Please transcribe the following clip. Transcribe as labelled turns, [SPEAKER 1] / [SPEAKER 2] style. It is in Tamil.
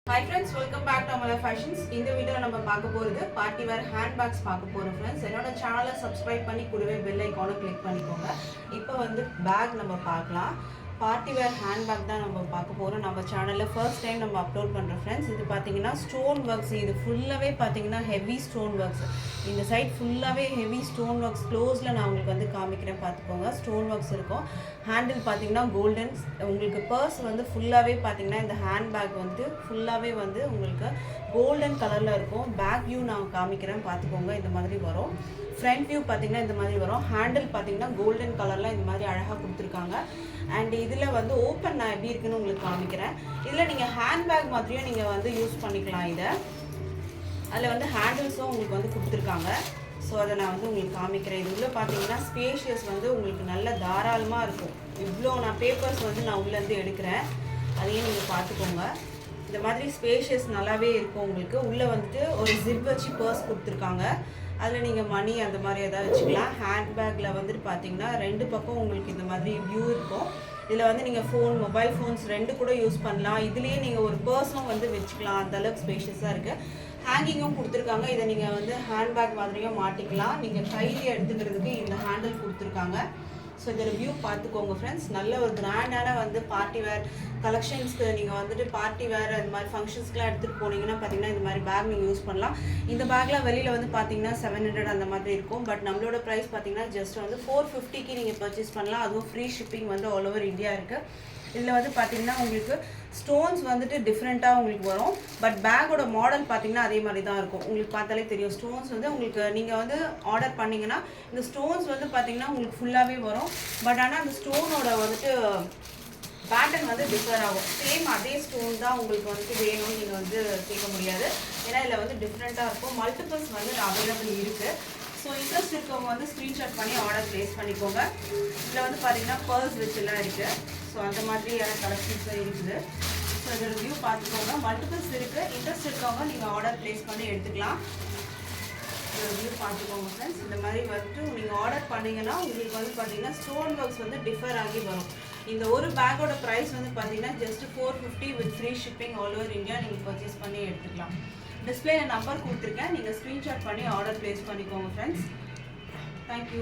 [SPEAKER 1] Hi friends, welcome back to Amala Fashions. In the video நம்ம பார்க்க போறது பார்ட்டி வேர் ஹேண்ட் பேக்ஸ் பார்க்க போறோம் friends. என்னோட சேனலை சப்ஸ்கிரைப் பண்ணி கூடவே பெல் ஐகானை கிளிக் பண்ணிக்கோங்க. இப்போ வந்து பேக் நம்ம பார்க்கலாம். பார்ட்டி வேர் ஹேண்ட் பேக் தான் நம்ம பார்க்க போறோம். நம்ம சேனல்ல ஃபர்ஸ்ட் டைம் நம்ம அப்லோட் பண்றோம் friends. இது பாத்தீங்கன்னா ஸ்டோன் வர்க்ஸ், இது ஃபுல்லாவே பாத்தீங்கன்னா ஹெவி ஸ்டோன் வர்க்ஸ். இந்த சைடு ஃபுல்லாவே ஹெவி ஸ்டோன் வர்க்ஸ். க்ளோஸ்ல நான் உங்களுக்கு வந்து காமிக்கிறேன் பார்த்துக்கோங்க. ஸ்டோன் வர்க்ஸ் இருக்கும். ஹேண்டில் பாத்தீங்கன்னா கோல்டன். உங்களுக்கு பர்ஸ் வந்து ஃபுல்லாவே பாத்தீங்கன்னா இந்த ஹேண்ட் பேக் வந்து ஃபுல்லாவே வந்து உங்களுக்கு கோல்டன் கலர்ல இருக்கும். பேக் வியூ நான் காமிக்கிறேன் பார்த்துக்கோங்க. இந்த மாதிரி வரும். ஃப்ரண்ட் வியூ பார்த்தீங்கன்னா இந்த மாதிரி வரும். ஹேண்டில் பார்த்தீங்கன்னா கோல்டன் கலரில் இந்த மாதிரி அழகாக கொடுத்துருக்காங்க. அண்ட் இதில் வந்து ஓப்பன் நான் எப்படி இருக்குன்னு உங்களுக்கு காமிக்கிறேன். இதில் நீங்கள் ஹேண்ட் பேக் மாதிரியும் நீங்கள் வந்து யூஸ் பண்ணிக்கலாம். இதை அதில் வந்து ஹேண்டில்ஸும் உங்களுக்கு வந்து கொடுத்துருக்காங்க. ஸோ அதை நான் வந்து உங்களுக்கு காமிக்கிறேன். இது உள்ள பார்த்தீங்கன்னா ஸ்பேஷியஸ் வந்து உங்களுக்கு நல்ல தாராளமாக இருக்கும். இவ்வளோ நான் பேப்பர்ஸ் வந்து நான் உள்ளேருந்து எடுக்கிறேன், அதையும் நீங்கள் பார்த்துக்கோங்க. இந்த மாதிரி ஸ்பேஷியஸ் நல்லாவே இருக்கும். உங்களுக்கு உள்ளே வந்துட்டு ஒரு ஜிப் வச்சு பர்ஸ் கொடுத்துருக்காங்க. அதில் நீங்கள் மணி அந்த மாதிரி எதாவது வச்சுக்கலாம். ஹேண்ட் பேக்கில் வந்துட்டு பார்த்தீங்கன்னா ரெண்டு பக்கம் உங்களுக்கு இந்த மாதிரி வியூ இருக்கும். இதில் வந்து நீங்கள் மொபைல் ஃபோன்ஸ் ரெண்டு கூட யூஸ் பண்ணலாம். இதுலேயே நீங்கள் ஒரு பர்ஸும் வந்து வச்சுக்கலாம். அந்தளவுக்கு ஸ்பேஷியஸாக இருக்குது. ஹேங்கிங்கும் கொடுத்துருக்காங்க. இதை நீங்கள் வந்து ஹேண்ட் பேக் மாதிரியும் மாட்டிக்கலாம். நீங்கள் கையில் எடுத்துக்கிறதுக்கு இந்த ஹேண்டில் கொடுத்துருக்காங்க. ஸோ இதில் வியூ பார்த்துக்கோங்க ஃப்ரெண்ட்ஸ். நல்ல ஒரு கிராண்டான வந்து பார்ட்டி வேர் கலெக்ஷன்ஸ்க்கு நீங்கள் வந்துட்டு பார்ட்டி வேர் அந்த மாதிரி ஃபங்க்ஷன்ஸ்க்குலாம் எடுத்துகிட்டு போனீங்கன்னா பார்த்தீங்கன்னா இந்த மாதிரி பேக் நீங்கள் யூஸ் பண்ணலாம். இந்த பேக்கில் வெளியில் வந்து பார்த்தீங்கன்னா 700 அந்த மாதிரி இருக்கும். பட் நம்மளோட ப்ரைஸ் பார்த்தீங்கன்னா ஜஸ்ட் வந்து 450க்கு நீங்கள் பர்ச்சேஸ் பண்ணலாம். அதுவும் ஃப்ரீ ஷிப்பிங் வந்து ஆல் ஓவர் இந்தியா இருக்குது. இதில் வந்து பார்த்தீங்கன்னா உங்களுக்கு ஸ்டோன்ஸ் வந்துட்டு டிஃப்ரெண்ட்டாக உங்களுக்கு வரும். பட் பேக்கோட மாடல் பார்த்தீங்கன்னா அதே மாதிரி தான் இருக்கும். உங்களுக்கு பார்த்தாலே தெரியும். ஸ்டோன்ஸ் வந்து உங்களுக்கு நீங்கள் வந்து ஆர்டர் பண்ணிங்கன்னா இந்த ஸ்டோன்ஸ் வந்து பார்த்தீங்கன்னா உங்களுக்கு ஃபுல்லாகவே வரும். பட் ஆனால் அந்த ஸ்டோனோட வந்துட்டு பேட்டர்ன் வந்து டிஃபர் ஆகும். சேம் அதே ஸ்டோன் தான் உங்களுக்கு வந்துட்டு வேணும்னு நீங்கள் வந்து கேட்க முடியாது. ஏன்னா இதில் வந்து டிஃப்ரெண்ட்டாக இருக்கும். மல்டிபிள்ஸ் வந்து அவைலபிள் இருக்குது. ஸோ இன்ட்ரெஸ்ட் இருக்கவங்க வந்து ஸ்க்ரீன்ஷாட் பண்ணி ஆர்டர் ப்ளேஸ் பண்ணிக்கோங்க. இதில் வந்து பார்த்தீங்கன்னா பர்ஸ் வச்சுலாம் இருக்குது. ஸோ அந்த மாதிரியான கலெக்ஷன்ஸும் இருக்குது. ஸோ இதோட வியூ பார்த்துக்கோங்க. மல்டிபிள்ஸ் இருக்குது. இன்ட்ரெஸ்ட் இருக்கவங்க நீங்கள் ஆர்டர் ப்ளேஸ் பண்ணி எடுத்துக்கலாம். இதோட வியூ பார்த்துக்கோங்க ஃப்ரெண்ட்ஸ். இந்த மாதிரி வந்துட்டு நீங்கள் ஆர்டர் பண்ணிங்கன்னா உங்களுக்கு வந்து பார்த்தீங்கன்னா ஸ்டோன் ஒர்க்ஸ் வந்து டிஃபர் ஆகி வரும். இந்த ஒரு பேக்கோட ப்ரைஸ் வந்து பார்த்தீங்கன்னா just 450 with free shipping all over India நீங்கள் பர்ச்சேஸ் பண்ணி எடுத்துக்கலாம். டிஸ்பிளேல நம்பர் கொடுத்துருக்கேன். நீங்கள் ஸ்க்ரீன்ஷாட் பண்ணி ஆர்டர் ப்ளேஸ் பண்ணிக்கோங்க ஃப்ரெண்ட்ஸ். தேங்க்யூ.